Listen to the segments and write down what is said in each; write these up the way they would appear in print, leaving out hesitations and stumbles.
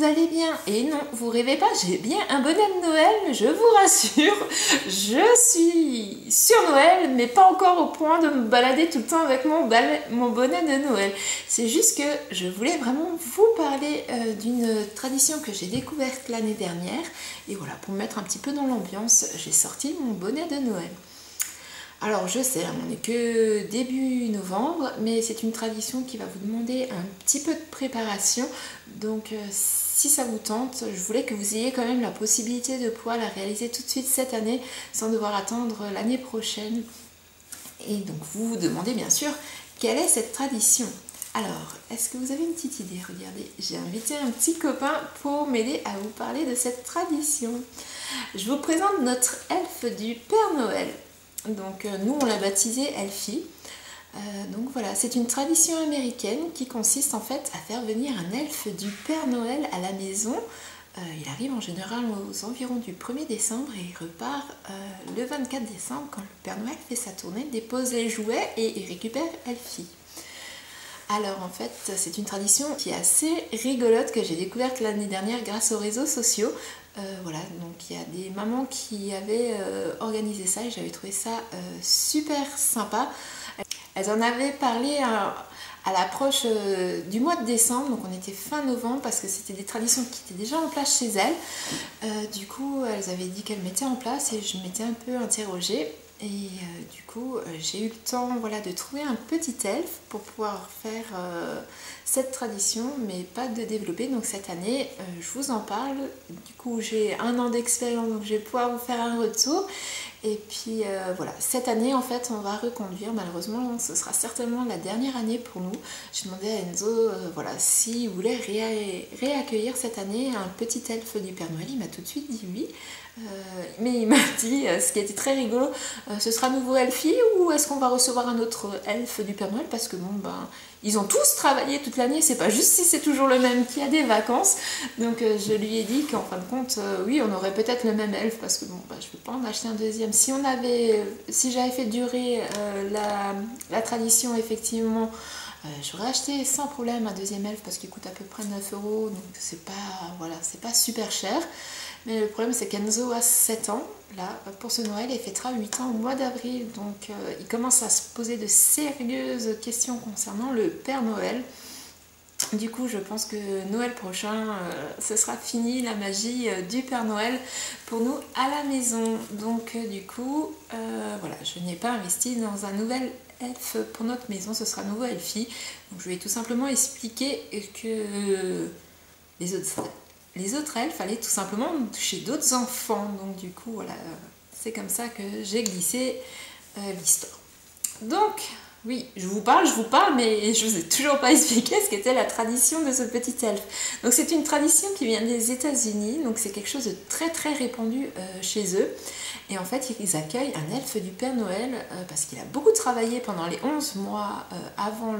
vous allez bien. Et non, vous rêvez pas, j'ai bien un bonnet de Noël, je vous rassure. Je suis sur Noël, mais pas encore au point de me balader tout le temps avec mon bonnet de Noël. C'est juste que je voulais vraiment vous parler d'une tradition que j'ai découverte l'année dernière. Et voilà, pour me mettre un petit peu dans l'ambiance, j'ai sorti mon bonnet de Noël. Alors je sais, on n'est que début novembre, mais c'est une tradition qui va vous demander un petit peu de préparation. Donc si ça vous tente, je voulais que vous ayez quand même la possibilité de pouvoir la réaliser tout de suite cette année, sans devoir attendre l'année prochaine. Et donc vous vous demandez bien sûr, quelle est cette tradition ? Alors, est-ce que vous avez une petite idée ? Regardez, j'ai invité un petit copain pour m'aider à vous parler de cette tradition. Je vous présente notre elfe du Père Noël. Donc nous on l'a baptisé Elfie. Donc voilà, c'est une tradition américaine qui consiste en fait à faire venir un elfe du Père Noël à la maison. Il arrive en général aux environs du 1er décembre et il repart le 24 décembre quand le Père Noël fait sa tournée, dépose les jouets et il récupère Elfie. Alors en fait, c'est une tradition qui est assez rigolote que j'ai découverte l'année dernière grâce aux réseaux sociaux. Voilà, donc il y a des mamans qui avaient organisé ça et j'avais trouvé ça super sympa. Elles en avaient parlé à l'approche du mois de décembre, donc on était fin novembre parce que c'était des traditions qui étaient déjà en place chez elles. Du coup, elles avaient dit qu'elles mettaient en place et je m'étais un peu interrogée. Et du coup, j'ai eu le temps de trouver un petit elfe pour pouvoir faire cette tradition, mais pas de développer. Donc cette année, je vous en parle. Du coup, j'ai 1 an d'expérience, donc je vais pouvoir vous faire un retour. Et puis voilà, cette année, en fait, on va reconduire. Malheureusement, ce sera certainement la dernière année pour nous. J'ai demandé à Enzo s'il voulait réaccueillir cette année un petit elfe du Père Noël. Il m'a tout de suite dit oui. Mais il m'a dit, ce qui était très rigolo, ce sera nouveau Elfie ou est-ce qu'on va recevoir un autre elfe du Père Noël? Parce que bon, ils ont tous travaillé toute l'année, c'est pas juste si c'est toujours le même qui a des vacances. Donc je lui ai dit qu'en fin de compte, oui, on aurait peut-être le même elfe parce que bon, je ne vais pas en acheter un deuxième. Si j'avais fait durer la tradition, effectivement, j'aurais acheté sans problème un deuxième elfe parce qu'il coûte à peu près 9 €, donc c'est pas super cher. Mais le problème c'est qu'Enzo a 7 ans, là, pour ce Noël, et fêtera 8 ans au mois d'avril. Donc il commence à se poser de sérieuses questions concernant le Père Noël. Du coup, je pense que Noël prochain, ce sera fini la magie du Père Noël pour nous à la maison. Donc du coup, je n'ai pas investi dans un nouvel elfe pour notre maison, ce sera nouveau Elfie. Donc je vais tout simplement expliquer que les autres elfes allaient tout simplement chez d'autres enfants. Donc du coup, voilà, c'est comme ça que j'ai glissé l'histoire. Donc, oui, je vous parle, mais je vous ai toujours pas expliqué ce qu'était la tradition de ce petit elfe. Donc c'est une tradition qui vient des États-Unis, donc c'est quelque chose de très très répandu chez eux. Et en fait, ils accueillent un elfe du Père Noël parce qu'il a beaucoup travaillé pendant les 11 mois avant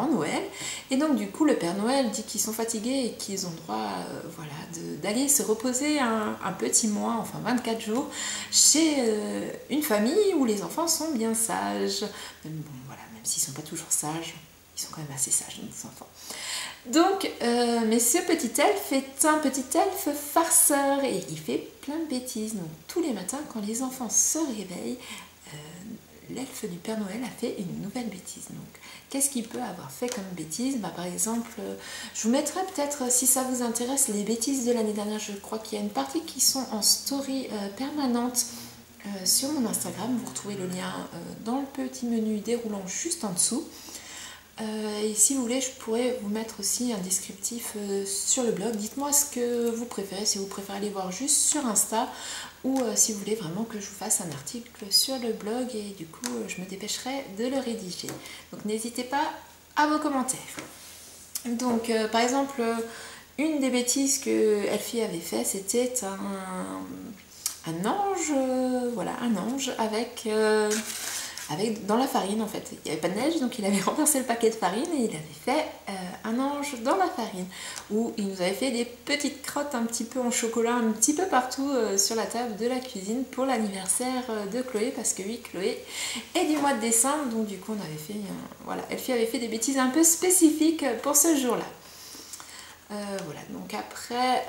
Noël, et donc du coup le Père Noël dit qu'ils sont fatigués et qu'ils ont droit d'aller se reposer un petit mois, enfin 24 jours, chez une famille où les enfants sont bien sages. Même s'ils sont pas toujours sages, ils sont quand même assez sages, nos enfants. Donc, mais ce petit elfe est un petit elfe farceur et il fait plein de bêtises. Donc tous les matins, quand les enfants se réveillent, l'elfe du Père Noël a fait une nouvelle bêtise. Donc, qu'est-ce qu'il peut avoir fait comme bêtise ? Par exemple, je vous mettrai peut-être, si ça vous intéresse, les bêtises de l'année dernière. Je crois qu'il y a une partie qui sont en story permanente sur mon Instagram. Vous retrouvez le lien dans le petit menu déroulant juste en dessous. Et si vous voulez, je pourrais vous mettre aussi un descriptif sur le blog. Dites-moi ce que vous préférez, si vous préférez aller voir juste sur Insta ou si vous voulez vraiment que je vous fasse un article sur le blog et du coup je me dépêcherai de le rédiger. Donc n'hésitez pas à vos commentaires. Donc par exemple, une des bêtises que Elfie avait fait, c'était un ange, un ange avec dans la farine en fait. Il n'y avait pas de neige, donc il avait renversé le paquet de farine et il avait fait un ange dans la farine. Où il nous avait fait des petites crottes un petit peu en chocolat, un petit peu partout sur la table de la cuisine pour l'anniversaire de Chloé, parce que oui, Chloé est du mois de décembre, donc du coup on avait fait, Elfie avait fait des bêtises un peu spécifiques pour ce jour-là. Voilà, donc après,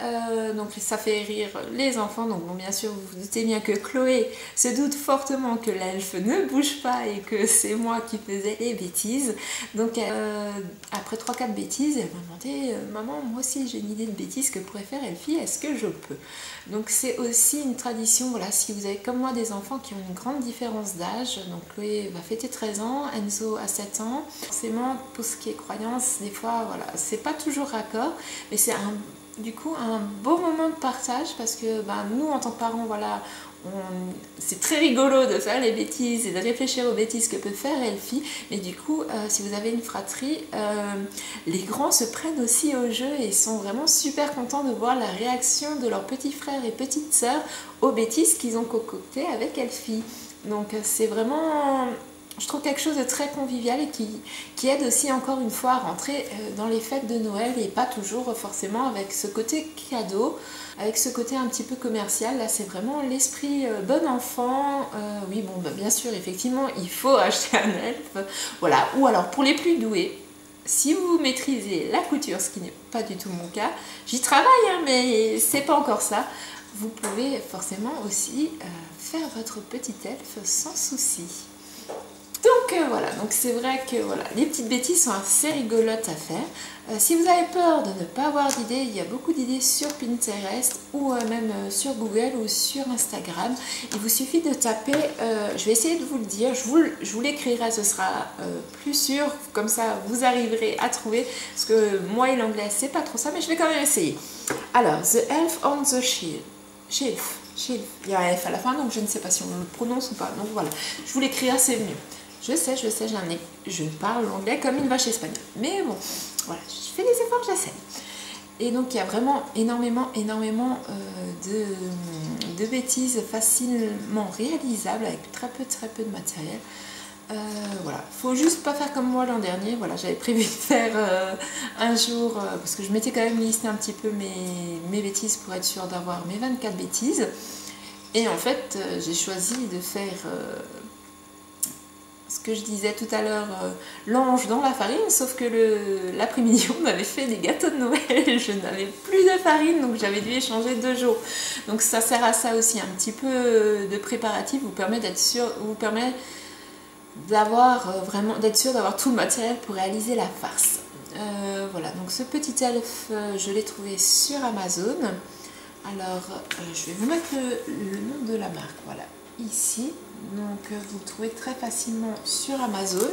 donc ça fait rire les enfants. Donc bon, bien sûr, vous vous doutez bien que Chloé se doute fortement que l'elfe ne bouge pas et que c'est moi qui faisais les bêtises. Donc après 3-4 bêtises, elle m'a demandé maman, moi aussi j'ai une idée de bêtise que pourrait faire Elfie, est-ce que je peux? Donc c'est aussi une tradition, voilà, si vous avez comme moi des enfants qui ont une grande différence d'âge, donc Chloé va fêter 13 ans, Enzo a 7 ans. Forcément, pour ce qui est croyance, des fois, voilà, c'est pas toujours raccord. Mais c'est du coup un beau moment de partage parce que nous en tant que parents, voilà, c'est très rigolo de faire les bêtises et de réfléchir aux bêtises que peut faire Elfie. Mais du coup, si vous avez une fratrie, les grands se prennent aussi au jeu et sont vraiment super contents de voir la réaction de leurs petits frères et petites sœurs aux bêtises qu'ils ont concoctées avec Elfie. Donc c'est vraiment, je trouve, quelque chose de très convivial et qui aide aussi encore une fois à rentrer dans les fêtes de Noël et pas toujours forcément avec ce côté cadeau, avec ce côté un petit peu commercial. Là c'est vraiment l'esprit bon enfant. Oui bon bien sûr effectivement il faut acheter un elfe, voilà. Ou alors pour les plus doués, si vous maîtrisez la couture, ce qui n'est pas du tout mon cas, j'y travaille hein, mais c'est pas encore ça, vous pouvez forcément aussi faire votre petit elfe sans souci. Donc voilà, donc c'est vrai que voilà, les petites bêtises sont assez rigolotes à faire. Si vous avez peur de ne pas avoir d'idées, il y a beaucoup d'idées sur Pinterest ou même sur Google ou sur Instagram. Il vous suffit de taper, je vais essayer de vous le dire, je vous l'écrirai, ce sera plus sûr, comme ça vous arriverez à trouver, parce que moi et l'anglais c'est pas trop ça, mais je vais quand même essayer. Alors, The Elf on the Shelf. Shelf. Il y a un F à la fin, donc je ne sais pas si on le prononce ou pas. Donc voilà, je vous l'écris assez mieux. Je sais, je parle l'anglais comme une vache espagnole. Mais bon, voilà, je fais des efforts, j'essaie. Et donc il y a vraiment énormément de bêtises facilement réalisables avec très peu de matériel. Voilà, faut juste pas faire comme moi l'an dernier. Voilà, j'avais prévu de faire un jour, parce que je m'étais quand même listé un petit peu mes bêtises pour être sûre d'avoir mes 24 bêtises. Et en fait, j'ai choisi de faire ce que je disais tout à l'heure, l'ange dans la farine, sauf que l'après-midi on avait fait des gâteaux de Noël, je n'avais plus de farine, donc j'avais dû échanger 2 jours. Donc ça sert à ça aussi, un petit peu de préparatif vous permet d'être sûr, vous permet d'être sûr d'avoir tout le matériel pour réaliser la farce. Voilà, donc ce petit elfe, je l'ai trouvé sur Amazon. Alors, je vais vous mettre le nom de la marque, voilà, ici. Donc, vous le trouvez très facilement sur Amazon.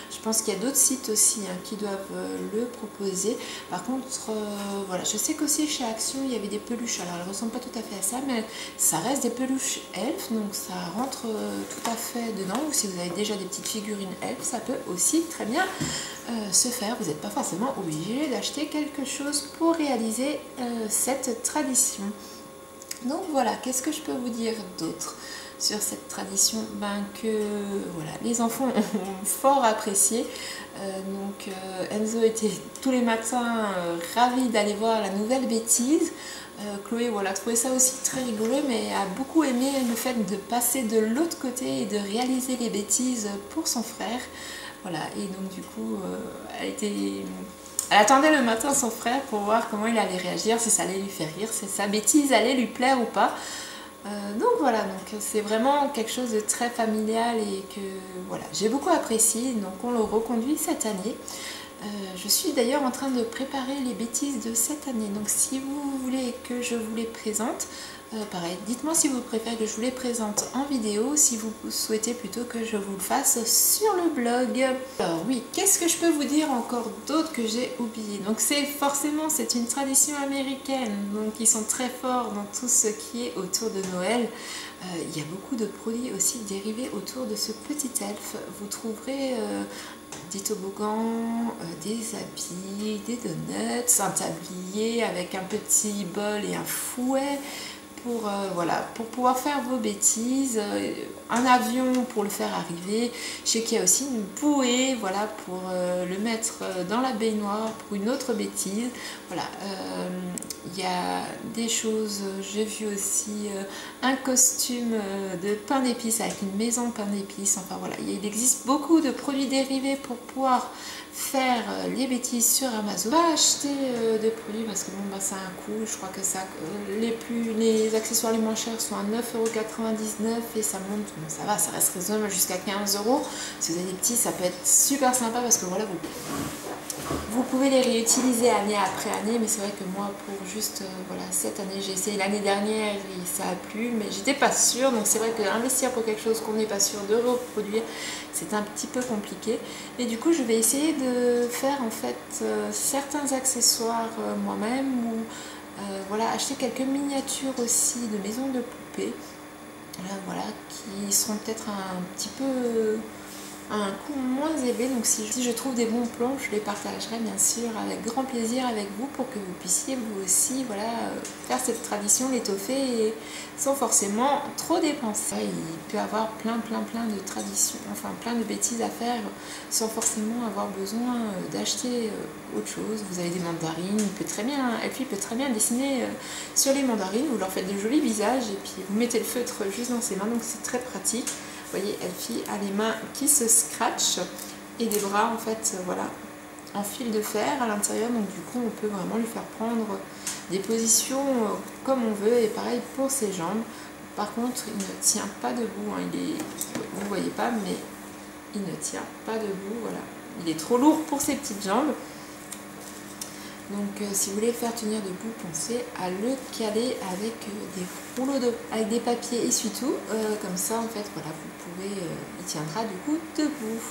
Je pense qu'il y a d'autres sites aussi hein, qui doivent le proposer. Par contre, voilà, je sais qu'aussi chez Action, il y avait des peluches. Alors, elles ne ressemblent pas tout à fait à ça, mais ça reste des peluches elfes. Donc, ça rentre tout à fait dedans. Ou si vous avez déjà des petites figurines elfes, ça peut aussi très bien se faire. Vous n'êtes pas forcément obligé d'acheter quelque chose pour réaliser cette tradition. Donc voilà, qu'est-ce que je peux vous dire d'autre sur cette tradition? Que voilà, les enfants ont fort apprécié. Enzo était tous les matins ravi d'aller voir la nouvelle bêtise. Chloé voilà, trouvait ça aussi très rigolo, mais a beaucoup aimé le fait de passer de l'autre côté et de réaliser les bêtises pour son frère. Voilà, et donc du coup, elle attendait le matin son frère pour voir comment il allait réagir, si ça allait lui faire rire, si sa bêtise allait lui plaire ou pas. Donc voilà, donc c'est vraiment quelque chose de très familial et que voilà, j'ai beaucoup apprécié. Donc on le reconduit cette année. Je suis d'ailleurs en train de préparer les bêtises de cette année. Donc si vous voulez que je vous les présente, pareil, dites-moi si vous préférez que je vous les présente en vidéo, si vous souhaitez plutôt que je vous le fasse sur le blog. Alors oui, qu'est-ce que je peux vous dire encore d'autre que j'ai oublié? Donc c'est une tradition américaine, donc ils sont très forts dans tout ce qui est autour de Noël. Il y a beaucoup de produits aussi dérivés autour de ce petit elfe. Vous trouverez des toboggans, des habits, des donuts, un tablier avec un petit bol et un fouet, pour, voilà, pour pouvoir faire vos bêtises, un avion pour le faire arriver. Je sais qu'il y a aussi une bouée, voilà, pour le mettre dans la baignoire pour une autre bêtise. Voilà, il y a des choses, j'ai vu aussi un costume de pain d'épices avec une maison pain d'épices. Enfin voilà, il existe beaucoup de produits dérivés pour pouvoir faire les bêtises sur Amazon. Pas acheter de produits parce que bon bah ça a un coût. Je crois que ça les accessoires les moins chers sont à 9,99 € et ça monte, bon, ça va, ça reste raisonnable jusqu'à 15 €. Si vous avez des petits, ça peut être super sympa parce que voilà, vous pouvez les réutiliser année après année, mais c'est vrai que moi pour juste voilà, cette année, j'ai essayé l'année dernière et ça a plu, mais j'étais pas sûre, donc c'est vrai que investir pour quelque chose qu'on n'est pas sûr de reproduire, c'est un petit peu compliqué. Et du coup je vais essayer de faire en fait certains accessoires moi-même, ou voilà, acheter quelques miniatures aussi de maisons de poupées, voilà, qui seront peut-être un petit peu à un coût moins élevé. Donc si je trouve des bons plans, je les partagerai bien sûr avec grand plaisir avec vous pour que vous puissiez vous aussi voilà, faire cette tradition, l'étoffer et sans forcément trop dépenser. Il peut y avoir plein de traditions, enfin plein de bêtises à faire sans forcément avoir besoin d'acheter autre chose. Vous avez des mandarines, Elfie peut très bien dessiner sur les mandarines, vous leur faites de jolis visages et puis vous mettez le feutre juste dans ses mains, donc c'est très pratique. Vous voyez, Elfie a les mains qui se scratchent et des bras en fait, voilà, en fil de fer à l'intérieur. Donc du coup, on peut vraiment lui faire prendre des positions comme on veut. Et pareil pour ses jambes. Par contre, il ne tient pas debout. Hein. Vous ne voyez pas, mais il ne tient pas debout. Voilà, il est trop lourd pour ses petites jambes. Donc si vous voulez le faire tenir debout, pensez à le caler avec des rouleaux avec des papiers essuie-tout, comme ça en fait voilà, vous pouvez, il tiendra du coup debout.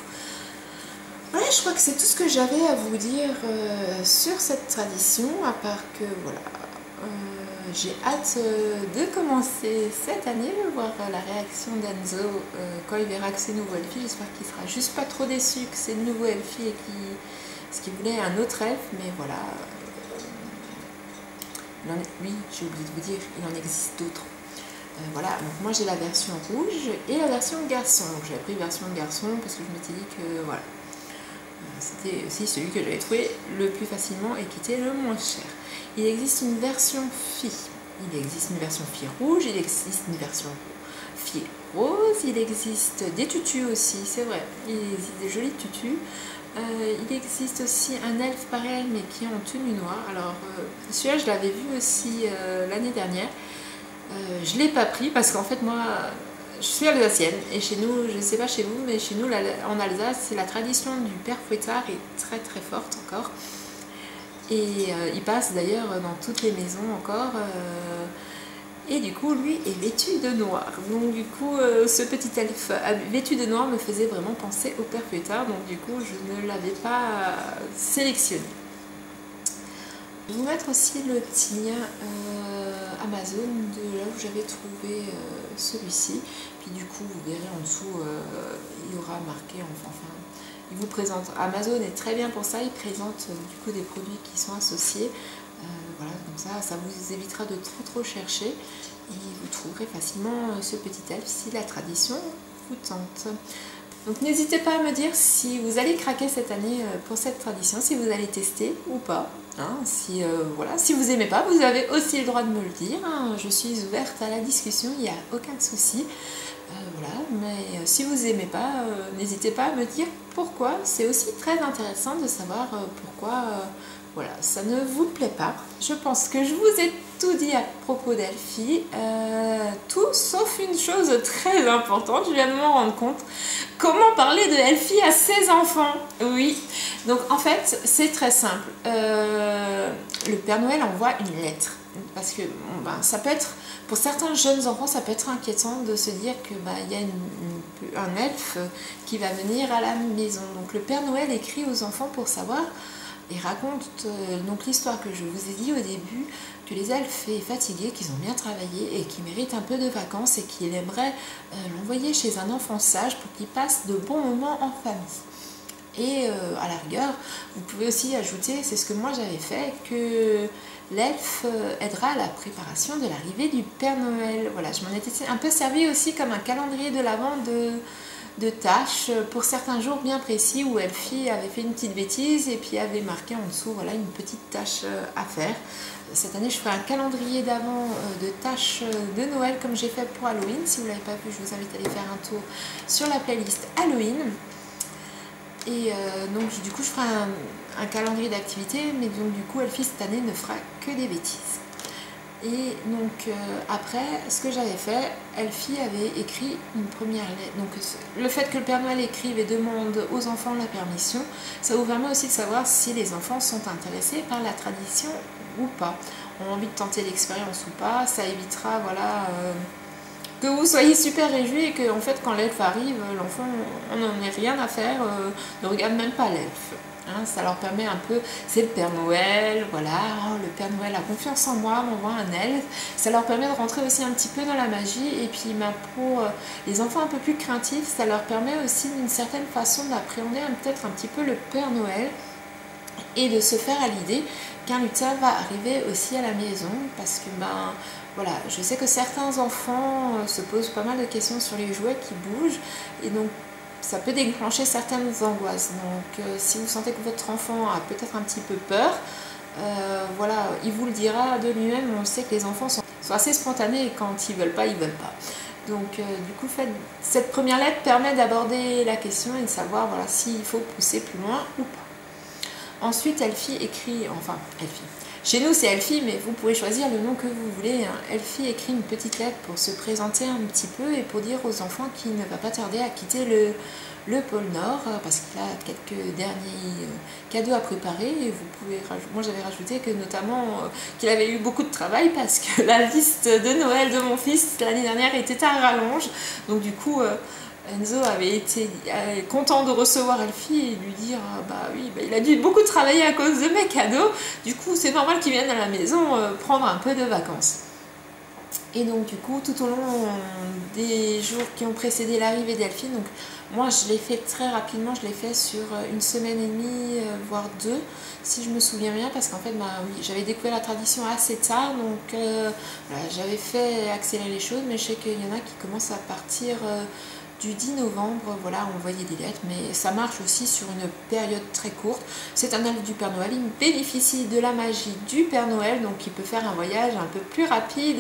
Voilà, je crois que c'est tout ce que j'avais à vous dire sur cette tradition, à part que voilà, j'ai hâte de commencer cette année, voir la réaction d'Enzo quand il verra que c'est nouveau Elfie. J'espère qu'il sera juste pas trop déçu que c'est le nouveau Elfie et qu'il voulait un autre elfe, mais voilà. Oui, j'ai oublié de vous dire, il en existe d'autres. Voilà, donc moi j'ai la version rouge et la version garçon. Donc j'ai pris version garçon parce que je m'étais dit que voilà, c'était aussi celui que j'avais trouvé le plus facilement et qui était le moins cher. Il existe une version fille. Il existe une version fille rouge, il existe une version fille rose, il existe des tutus aussi, c'est vrai. Il existe des jolis tutus. Il existe aussi un elfe pareil mais qui est en tenue noire. Alors celui-là je l'avais vu aussi l'année dernière. Je ne l'ai pas pris parce qu'en fait moi je suis alsacienne et chez nous, je ne sais pas chez vous, mais chez nous en Alsace c'est la tradition du père fouettard est très forte encore. Et il passe d'ailleurs dans toutes les maisons encore. Et du coup, lui est vêtu de noir. Donc du coup, ce petit elfe vêtu de noir me faisait vraiment penser au père fouettard. Donc du coup, je ne l'avais pas sélectionné. Je vais vous mettre aussi le lien Amazon de là où j'avais trouvé celui-ci. Puis du coup, vous verrez en dessous, il y aura marqué, enfin, il vous présente. Amazon est très bien pour ça. Il présente du coup des produits qui sont associés. Voilà, comme ça vous évitera de trop chercher et vous trouverez facilement ce petit elfe si la tradition vous tente. Donc n'hésitez pas à me dire si vous allez craquer cette année pour cette tradition, si vous allez tester ou pas. Hein, voilà. Si vous n'aimez pas, vous avez aussi le droit de me le dire. Hein. Je suis ouverte à la discussion, il n'y a aucun souci. Voilà. Mais si vous n'aimez pas, n'hésitez pas à me dire pourquoi. C'est aussi très intéressant de savoir pourquoi voilà, ça ne vous plaît pas. Je pense que je vous ai tout dit à propos d'Elfie, tout sauf une chose très importante, je viens de m'en rendre compte. Comment parler de Elfie à ses enfants? Oui, donc en fait c'est très simple. Le Père Noël envoie une lettre, parce que bon, ça peut être, pour certains jeunes enfants, ça peut être inquiétant de se dire que y a un elfe qui va venir à la maison. Donc le Père Noël écrit aux enfants pour savoir. Et raconte donc l'histoire que je vous ai dit au début, que les elfes sont fatigués, qu'ils ont bien travaillé et qu'ils méritent un peu de vacances et qu'il aimerait l'envoyer chez un enfant sage pour qu'il passe de bons moments en famille. Et à la rigueur, vous pouvez aussi ajouter, c'est ce que moi j'avais fait, que l'elfe aidera à la préparation de l'arrivée du Père Noël. Voilà, je m'en étais un peu servi aussi comme un calendrier de l'Avent de tâches pour certains jours bien précis où Elfie avait fait une petite bêtise et puis avait marqué en dessous voilà, une petite tâche à faire. Cette année, je ferai un calendrier d'Avent de tâches de Noël comme j'ai fait pour Halloween. Si vous ne l'avez pas vu, je vous invite à aller faire un tour sur la playlist Halloween. Et donc du coup je ferai un calendrier d'activités, mais donc du coup Elfie cette année ne fera que des bêtises. Et donc après, ce que j'avais fait, Elfie avait écrit une première lettre. Donc le fait que le Père Noël écrive et demande aux enfants la permission, ça vous permet aussi de savoir si les enfants sont intéressés par la tradition ou pas, ont envie de tenter l'expérience ou pas. Ça évitera voilà que vous soyez super réjouis et que en fait quand l'elfe arrive, l'enfant on n'en ait rien à faire, ne regarde même pas l'elfe. Hein, ça leur permet un peu, c'est le Père Noël, voilà, oh, le Père Noël a confiance en moi, m'envoie un elfe. Ça leur permet de rentrer aussi un petit peu dans la magie. Et puis pour les enfants un peu plus craintifs, ça leur permet aussi d'une certaine façon d'appréhender peut-être un petit peu le Père Noël et de se faire à l'idée qu'un lutin va arriver aussi à la maison, parce que voilà, je sais que certains enfants se posent pas mal de questions sur les jouets qui bougent, et donc ça peut déclencher certaines angoisses. Donc si vous sentez que votre enfant a peut-être un petit peu peur, voilà, il vous le dira de lui-même. On sait que les enfants sont assez spontanés, et quand ils veulent pas, ils veulent pas. Donc du coup, cette première lettre permet d'aborder la question et de savoir voilà, s'il faut pousser plus loin ou pas. Ensuite, Elfie écrit, enfin, Elfie. Chez nous, c'est Elfie, mais vous pouvez choisir le nom que vous voulez. Hein. Elfie écrit une petite lettre pour se présenter un petit peu et pour dire aux enfants qu'il ne va pas tarder à quitter le pôle Nord parce qu'il a quelques derniers cadeaux à préparer. Et vous pouvez, moi, j'avais rajouté que notamment qu'il avait eu beaucoup de travail parce que la liste de Noël de mon fils l'année dernière était à rallonge. Donc du coup, Enzo avait été content de recevoir Elfie et lui dire bah oui, il a dû beaucoup travailler à cause de mes cadeaux, du coup c'est normal qu'il vienne à la maison prendre un peu de vacances. Et donc du coup tout au long des jours qui ont précédé l'arrivée d'Elfie, donc moi je l'ai fait très rapidement, je l'ai fait sur une semaine et demie voire deux si je me souviens bien, parce qu'en fait oui, j'avais découvert la tradition assez tard, donc voilà, j'avais fait accélérer les choses, mais je sais qu'il y en a qui commencent à partir du 10 novembre, voilà, envoyer des lettres, mais ça marche aussi sur une période très courte. C'est un elfe du Père Noël, il bénéficie de la magie du Père Noël, donc il peut faire un voyage un peu plus rapide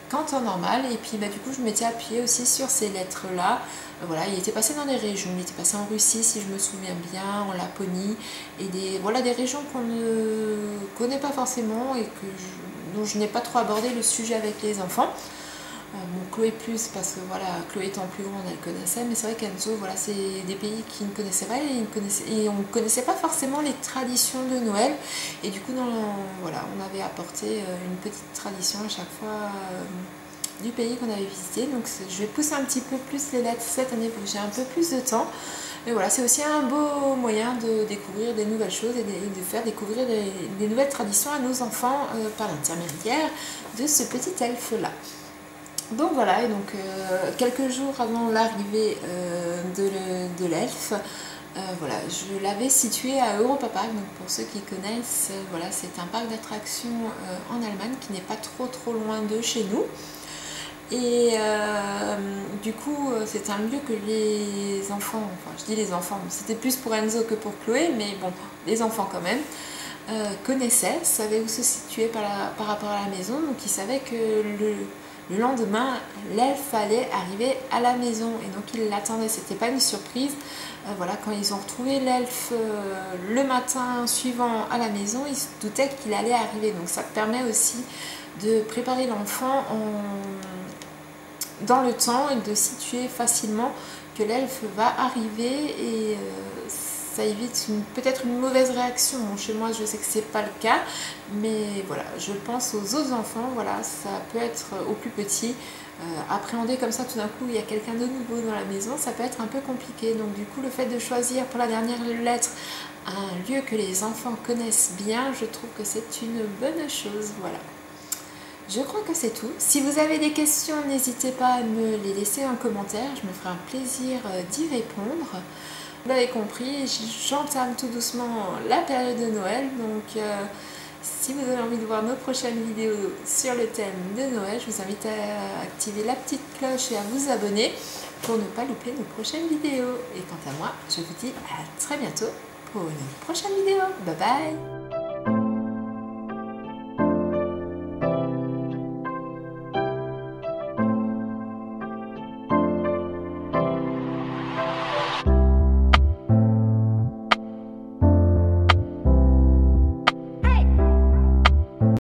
qu'en temps normal. Et puis du coup je m'étais appuyée aussi sur ces lettres-là. Voilà, il était passé dans des régions, il était passé en Russie si je me souviens bien, en Laponie, et des régions qu'on ne connaît pas forcément et dont je n'ai pas trop abordé le sujet avec les enfants. Bon, Chloé plus parce que voilà, Chloé étant plus grande elle connaissait, mais c'est vrai qu'Enzo voilà, c'est des pays qu'il ne connaissait pas et on ne connaissait pas forcément les traditions de Noël, et du coup voilà, on avait apporté une petite tradition à chaque fois du pays qu'on avait visité. Donc je vais pousser un petit peu plus les lettres cette année pour que j'ai un peu plus de temps. Mais voilà, c'est aussi un beau moyen de découvrir des nouvelles choses et de faire découvrir des nouvelles traditions à nos enfants par l'intermédiaire de ce petit elfe là. Donc voilà, et donc quelques jours avant l'arrivée de l'elfe, voilà, je l'avais situé à Europa Park. Donc pour ceux qui connaissent, voilà, c'est un parc d'attractions en Allemagne qui n'est pas trop loin de chez nous. Et du coup, c'est un lieu que les enfants, enfin je dis les enfants, c'était plus pour Enzo que pour Chloé, mais bon, les enfants quand même, connaissaient, savaient où se situer par rapport à la maison. Donc ils savaient que le lendemain, l'elfe allait arriver à la maison et donc ils l'attendaient, c'était pas une surprise. Voilà, quand ils ont retrouvé l'elfe le matin suivant à la maison, ils se doutaient qu'il allait arriver. Donc ça permet aussi de préparer l'enfant dans le temps et de situer facilement que l'elfe va arriver, et ça évite peut-être une mauvaise réaction. Bon, chez moi je sais que c'est pas le cas, mais voilà, je pense aux autres enfants, voilà, ça peut être aux plus petits, appréhender comme ça tout d'un coup il y a quelqu'un de nouveau dans la maison, ça peut être un peu compliqué. Donc du coup le fait de choisir pour la dernière lettre un lieu que les enfants connaissent bien, je trouve que c'est une bonne chose. Voilà, je crois que c'est tout. Si vous avez des questions, n'hésitez pas à me les laisser en commentaire, je me ferai un plaisir d'y répondre. Vous l'avez compris, j'entame tout doucement la période de Noël, donc si vous avez envie de voir nos prochaines vidéos sur le thème de Noël, je vous invite à activer la petite cloche et à vous abonner pour ne pas louper nos prochaines vidéos. Et quant à moi, je vous dis à très bientôt pour une prochaine vidéo. Bye bye!